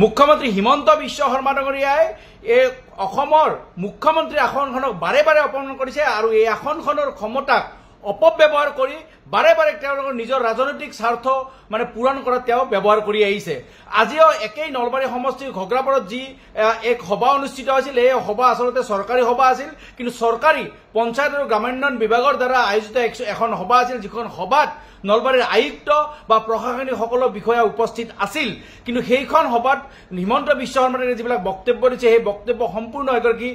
মুখ্যমন্ত্ৰী হিমন্ত বিশ্ব শৰ্মা ডাঙৰীয়াই এই অসমৰ মুখ্যমন্ত্ৰী আসনখনক বাৰে বাৰে অপমান কৰিছে আৰু এই আসনখনৰ ক্ষমতাক অপব্যৱহাৰ কৰি বাৰে বাৰে তেওঁলোকৰ নিজৰ ৰাজনৈতিক স্বাৰ্থ মানে পূৰণ কৰাত তেওঁ ব্যৱহাৰ কৰি আহিছে। আজিও একেই নলবাৰী সমষ্টিৰ ঘগ্ৰাপাৰত যি এক সভা অনুষ্ঠিত হৈছিল, এই সভা আচলতে চৰকাৰী সভা আছিল, কিন্তু চৰকাৰী পঞ্চায়ত আৰু গ্ৰামোন্নয়ন বিভাগৰ দ্বাৰা আয়োজিত এখন সভা আছিল, যিখন সভাত নলবাৰীৰ আয়ুক্ত বা প্ৰশাসনিক সকলো বিষয়া উপস্থিত আছিল। কিন্তু সেইখন সভাত হিমন্ত বিশ্ব শৰ্মাই যিবিলাক বক্তব্য দিছে, সেই বক্তব্য সম্পূৰ্ণ এগৰাকী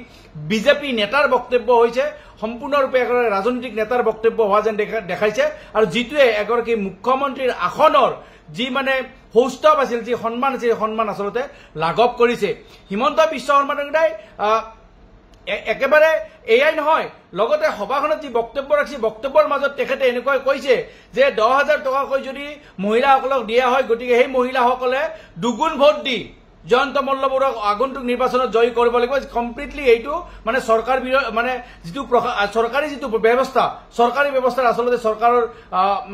বিজেপি নেতাৰ বক্তব্য হৈছে, সম্পূৰ্ণৰূপে এগৰাকী ৰাজনৈতিক নেতাৰ বক্তব্য হোৱা যেন দেখাইছে। আৰু যিটোৱে এগৰাকী মুখ্যমন্ত্ৰীৰ আসনৰ যি মানে সৌষ্ঠৱ আছিল, যি সন্মান আছিল, সেই সন্মান আচলতে লাঘৱ কৰিছে। হিমন্ত বিশ্ব শৰ্মা ডাঙৰীয়াই একেবাৰে এয়াই নহয়, লগতে সভাখনত যি বক্তব্য ৰাখিছে, বক্তব্যৰ মাজত তেখেতে এনেকৈ কৈছে যে 10,000 টকাকৈ যদি মহিলাসকলক দিয়া হয়, গতিকে সেই মহিলাসকলে দুগুণ ভোট দি জয়ন্ত মল্ল বৰুৱাক আগন্তুক নিৰ্বাচনত জয়ী কৰিব লাগিব। কমপ্লিটলি এইটো মানে চৰকাৰ মানে যিটো চৰকাৰী যিটো ব্যৱস্থা, চৰকাৰী ব্যৱস্থাৰ আচলতে চৰকাৰৰ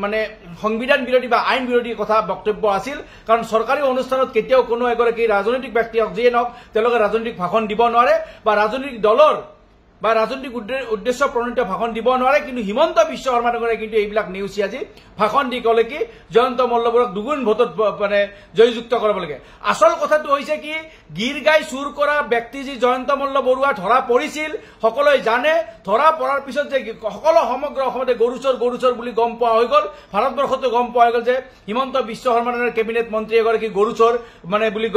মানে সংবিধান বিৰোধী বা আইন বিৰোধী কথা বক্তব্য আছিল। কাৰণ চৰকাৰী অনুষ্ঠানত কেতিয়াও কোনো এগৰাকী ৰাজনৈতিক ব্যক্তি হওক যিয়ে নহওক তেওঁলোকে ৰাজনৈতিক ভাষণ দিব নোৱাৰে বা ৰাজনৈতিক দলৰ বা ৰাজনৈতিক উদ্দেশ্য প্ৰণীত ভাষণ দিব নোৱাৰে। কিন্তু হিমন্ত বিশ্ব শৰ্মা ডাঙৰীয়াই কিন্তু এইবিলাক নেওচি আজি ভাষণ দি ক'লে কি জয়ন্ত মল্ল বৰুৱাক দুগুণ ভোটত মানে জয়যুক্ত কৰিব লাগে। আচল কথাটো হৈছে কি, গীৰ গাই চুৰ কৰা ব্যক্তি যি জয়ন্ত মল্ল বৰুৱা ধৰা পৰিছিল, সকলোৱে জানে। ধৰা পৰাৰ পিছত যে সকলো সমগ্ৰ অসমতে গৰুচৰ বুলি গম পোৱা হৈ গ'ল, ভাৰতবৰ্ষতো গম পোৱা হৈ গ'ল যে হিমন্ত বিশ্ব শৰ্মা ডাঙৰীয়াৰ কেবিনেট মন্ত্ৰী এগৰাকী গৰুচৰ মানে বুলি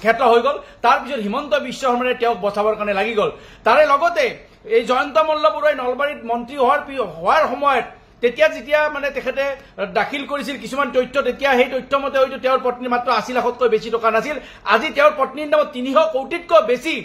খ্যাত হৈ গ'ল। তাৰপিছত হিমন্ত বিশ্ব শৰ্মাই তেওঁক বচাবৰ কাৰণে লাগি গ'ল। তাৰে লগতে এই জয়ন্ত মল্ল বৰুৱাই নলবাৰীত মন্ত্ৰী হোৱাৰ সময়ত যেতিয়া মানে তেখেতে দাখিল কৰিছিল কিছুমান তথ্য, তেতিয়া সেই তথ্য মতে হয়তো তেওঁৰ পত্নীৰ মাত্ৰ 80 লাখতকৈ বেছি টকা নাছিল। আজি তেওঁৰ পত্নীৰ নামত 300 কোটিতকৈ বেছি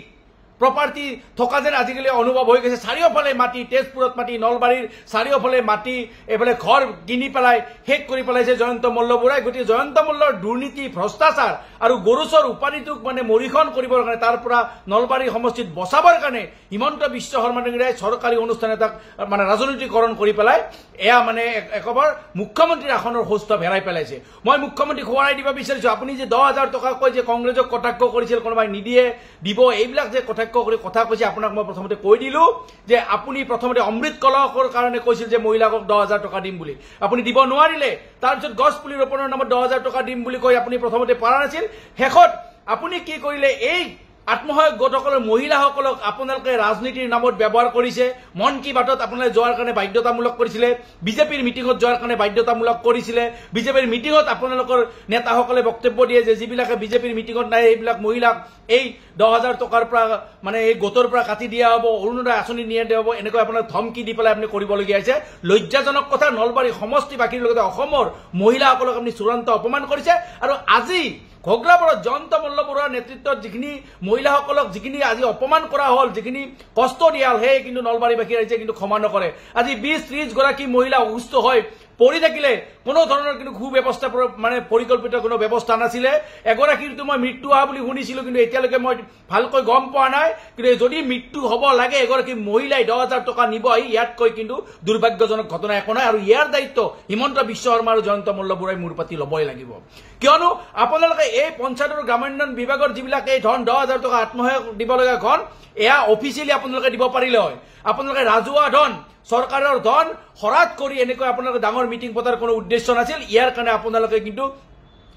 প্ৰপাৰ্টি থকা যেন আজিকালি অনুভৱ হৈ গৈছে। চাৰিওফালে মাটি, তেজপুৰত মাটি, নলবাৰীৰ চাৰিওফালে মাটি, এইফালে ঘৰ কিনি পেলাই শেষ কৰি পেলাইছে জয়ন্ত মল্ল বৰুৱাই। গতিকে জয়ন্ত মল্লৰ দুৰ্নীতি, ভ্ৰষ্টাচাৰ আৰু গৰুচৰ উপাধিটোক মানে মৰিখন কৰিবৰ কাৰণে, তাৰ পৰা নলবাৰী সমষ্টিত বচাবৰ কাৰণে হিমন্ত বিশ্ব শৰ্মা ডাঙৰীয়াই চৰকাৰী অনুষ্ঠান এটাক মানে ৰাজনৈতিকৰণ কৰি পেলাই এয়া মানে একেবাৰে মুখ্যমন্ত্ৰীৰ আসনৰ সৌষ্ঠৱ হেৰাই পেলাইছে। মই মুখ্যমন্ত্ৰীক সোঁৱৰাই দিব বিচাৰিছো, আপুনি যে 10,000 টকাকৈ যে কংগ্ৰেছক কটাক্ষ কৰিছিল, কোনোবাই নিদিয়ে দিব, এইবিলাক যে কটাক্ষ কৰি কথা কৈছে, আপোনাক মই প্ৰথমতে কৈ দিলো যে আপুনি প্ৰথমতে অমৃত কলহৰ কাৰণে কৈছিল যে মহিলাকক 10,000 টকা দিম বুলি, আপুনি দিব নোৱাৰিলে। তাৰপিছত গছ পুলি ৰোপণৰ নামত 10,000 টকা দিম বুলি কৈ আপুনি প্ৰথমতে পৰা নাছিল। শেষত আপুনি কি কৰিলে, এই আত্মসহায়ক গোটসকলৰ মহিলাসকলক আপোনালোকে ৰাজনীতিৰ নামত ব্যৱহাৰ কৰিছে। মন কী বাতত আপোনালোকে যোৱাৰ কাৰণে বাধ্যতামূলক কৰিছিলে, বিজেপিৰ মিটিঙত যোৱাৰ কাৰণে বাধ্যতামূলক কৰিছিলে। বিজেপিৰ মিটিঙত আপোনালোকৰ নেতাসকলে বক্তব্য দিয়ে যে যিবিলাকে বিজেপিৰ মিটিঙত নাই সেইবিলাক মহিলাক এই 10,000 টকাৰ পৰা মানে এই গোটৰ পৰা কাটি দিয়া হ'ব, অৰুণোদয় আঁচনি নিয়া দিয়া হ'ব, এনেকৈ আপোনাক ধমকি দি পেলাই আপুনি কৰিবলগীয়া হৈছে। লজ্জাজনক কথা, নলবাৰী সমষ্টিবাসীৰ লগতে অসমৰ মহিলাসকলক আপুনি চূড়ান্ত অপমান কৰিছে। আৰু আজি ঘগ্ৰাপাৰত জয়ন্ত মল্ল বৰুৱাৰ নেতৃত্বত যিখিনি মহিলাসকলক যিখিনি আজি অপমান কৰা হ'ল, যিখিনি কষ্ট দিয়া হ'ল, সেই কিন্তু নলবাৰীবাসী ৰাইজে কিন্তু ক্ষমা নকৰে। আজি 20-30 গৰাকী মহিলা অসুস্থ হৈ পৰি থাকিলে কোনো ধৰণৰ কিন্তু সুব্যৱস্থা মানে পৰিকল্পিত কোনো ব্যৱস্থা নাছিলে। এগৰাকীৰতো মই মৃত্যু হোৱা বুলি শুনিছিলো, কিন্তু এতিয়ালৈকে মই ভালকৈ গম পোৱা নাই। কিন্তু যদি মৃত্যু হ'ব লাগে এগৰাকী মহিলাই 10,000 টকা নিব, ইয়াতকৈ কিন্তু দুৰ্ভাগ্যজনক ঘটনা একো নাই। আৰু ইয়াৰ দায়িত্ব হিমন্ত বিশ্ব শৰ্মা আৰু জয়ন্ত মল্ল বৰুৱাই মূৰ পাতি ল'বই লাগিব। কিয়নো আপোনালোকে এই পঞ্চায়ত আৰু গ্ৰামোন্নয়ন বিভাগৰ যিবিলাক এই ধন 10,000 টকা আত্মসহায়ক দিব লগা ধন, এয়া অফিচিয়েলি আপোনালোকে দিব পাৰিলে হয়। আপোনালোকে ৰাজহুৱা ধন, চৰকাৰৰ ধন হৰাত কৰি এনেকৈ আপোনালোকে ডাঙৰ মিটিং পতাৰ কোনো উদ্দেশ্য নাছিল। ইয়াৰ কাৰণে আপোনালোকে কিন্তু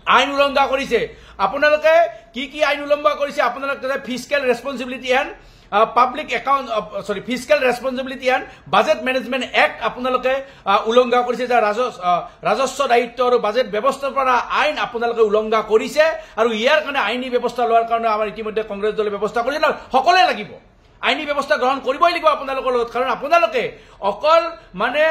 আইন উলংঘা কৰিছে। আপোনালোকে কি আইন উলংঘা কৰিছে, আপোনালোকে fiscal responsibility and public account fiscal responsibility and budget management act আপোনালোকে উলংঘা কৰিছে। যে ৰাজস্ব দায়িত্ব আৰু বাজেট ব্যৱস্থাপনা আইন আপোনালোকে উলংঘা কৰিছে। আৰু ইয়াৰ কাৰণে আইনী ব্যৱস্থা লোৱাৰ কাৰণে আমাৰ ইতিমধ্যে কংগ্ৰেছ দলে ব্যৱস্থা কৰিছে। সকলোৱে লাগিব, আইনী ব্যৱস্থা গ্ৰহণ কৰিবই লাগিব আপোনালোকৰ লগত। কাৰণ আপোনালোকে অকল মানে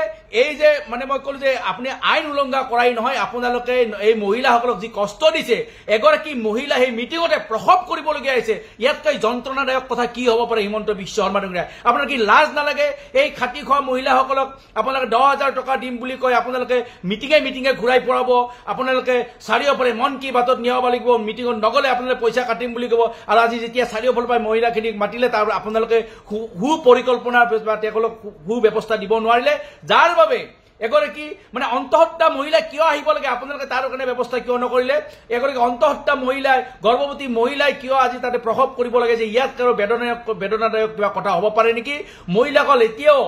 এই যে মানে মই ক'লো যে আপুনি আইন উলংঘা কৰাই নহয়, আপোনালোকে এই মহিলাসকলক যি কষ্ট দিছে, এগৰাকী মহিলা সেই মিটিঙতে প্ৰসৱ কৰিবলগীয়া হৈছে। ইয়াতকৈ যন্ত্ৰণাদায়ক কথা কি হ'ব পাৰে হিমন্ত বিশ্ব শৰ্মা ডাঙৰীয়া? আপোনাৰ কি লাজ নালাগে? এই খাটি খোৱা মহিলাসকলক আপোনালোকে 10,000 টকা দিম বুলি কৈ আপোনালোকে মিটিঙে ঘূৰাই ফুৰাব। আপোনালোকে চাৰিওফালে মন কী বাতত নিয়াব লাগিব, মিটিঙত নগ'লে আপোনালোকে পইচা কাটিম বুলি ক'ব। আৰু আজি যেতিয়া চাৰিওফালৰ পৰা মহিলাখিনিক মাতিলে তাৰ আপোনালোকে সু পৰিকল্পনাৰ বা তেওঁলোকক সু ব্যৱস্থা দিব নোৱাৰিলে, যাৰ বাবে এগৰাকী মানে অন্তঃহত্যা মহিলা কিয় আহিব লাগে আপোনালোকে তাৰ কাৰণে ব্যৱস্থা কিয় নকৰিলে এগৰাকী অন্তঃহত্যা মহিলাই গৰ্ভৱতী মহিলাই কিয় আজি তাতে প্ৰভাৱ কৰিব লাগে যে ইয়াত কাৰো বেদনাদায়ক কিবা কথা হ'ব পাৰে নেকি মহিলাসকল এতিয়াও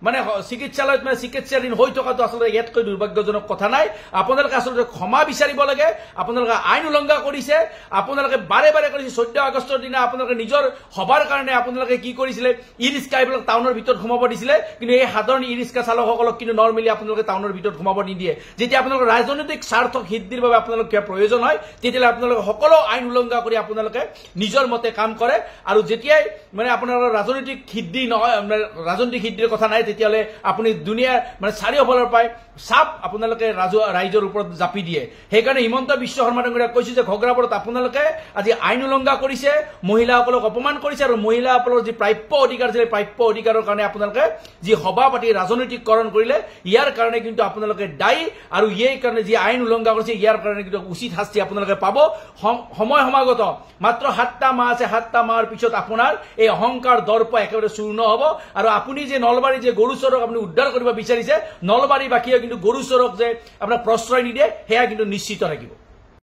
মানে চিকিৎসালয়ত মানে চিকিৎসাধীন হৈ থকাটো আসলে ইয়াতকৈ দুৰ্ভাগ্যজনক কথা নাই আপোনালোকে আসলে ক্ষমা বিচাৰিব লাগে আপোনালোকে আইন উলংঘা কৰিছে আপোনালোকে বাৰে বাৰে কৰিছে 14 আগষ্টৰ দিনা আপোনালোকে নিজৰ সভাৰ কাৰণে আপোনালোকে কি কৰিছিলে ই ৰিক্সা এইবিলাক টাউনৰ ভিতৰত সোমাব দিছিলে কিন্তু এই সাধাৰণ ই ৰিক্সা চালকসকলক কিন্তু নৰমেলি আপোনালোকে টাউনৰ ভিতৰত সোমাব নিদিয়ে যেতিয়া আপোনালোকৰ ৰাজনৈতিক স্বাৰ্থক হিদ্দিৰ বাবে আপোনালোকৰ কিবা প্ৰয়োজন হয় তেতিয়ালে আপোনালোকে সকলো আইন উলংঘা কৰি আপোনালোকে নিজৰ মতে কাম কৰে আৰু যেতিয়াই মানে আপোনালোকৰ ৰাজনৈতিক হিদ্দি নহয় ৰাজনৈতিক হিদ্দিৰ কথা নাই তেতিয়ালে আপুনি দুনিয়াৰ মানে চাৰিওফালৰ পাই সাপ আপোনালোকে ৰাইজৰ ওপৰত জাপি দিয়ে সেইকাৰণে হিমন্ত বিশ্ব শৰ্মা ডাঙৰীয়া কৈছে যে ঘগ্ৰাপৰত আপোনালোকে আজি আইন উলংঘা কৰিছে মহিলাসকলক অপমান কৰিছে আৰু মহিলাসকলৰ যি প্ৰাপ্য অধিকাৰ আছে প্ৰাপ্য অধিকাৰৰ কাৰণে আপোনালোকে যি সভা পাতি ৰাজনৈতিকৰণ কৰিলে ইয়াৰ কাৰণে কিন্তু আপোনালোকে দায়ী আৰু এই কাৰণে যি আইন উলংঘা কৰিছে ইয়াৰ কাৰণে কিন্তু উচিত শাস্তি আপোনালোকে পাব সময় সমাগত মাত্ৰ 7টা মাহ আছে 7টা মাহৰ পিছত আপোনাৰ এই অহংকাৰ দৰ্প একেবাৰে চূৰ্ণ হ'ব আৰু আপুনি যে নলবাৰী যে গৰু চৰক আপুনি উদ্ধাৰ কৰিব বিচাৰিছে নলবাৰী বাকীয়ে কিন্তু গৰু চৰক যে আপোনাক প্ৰশ্ৰয় নিদিয়ে সেয়া কিন্তু নিশ্চিত থাকিব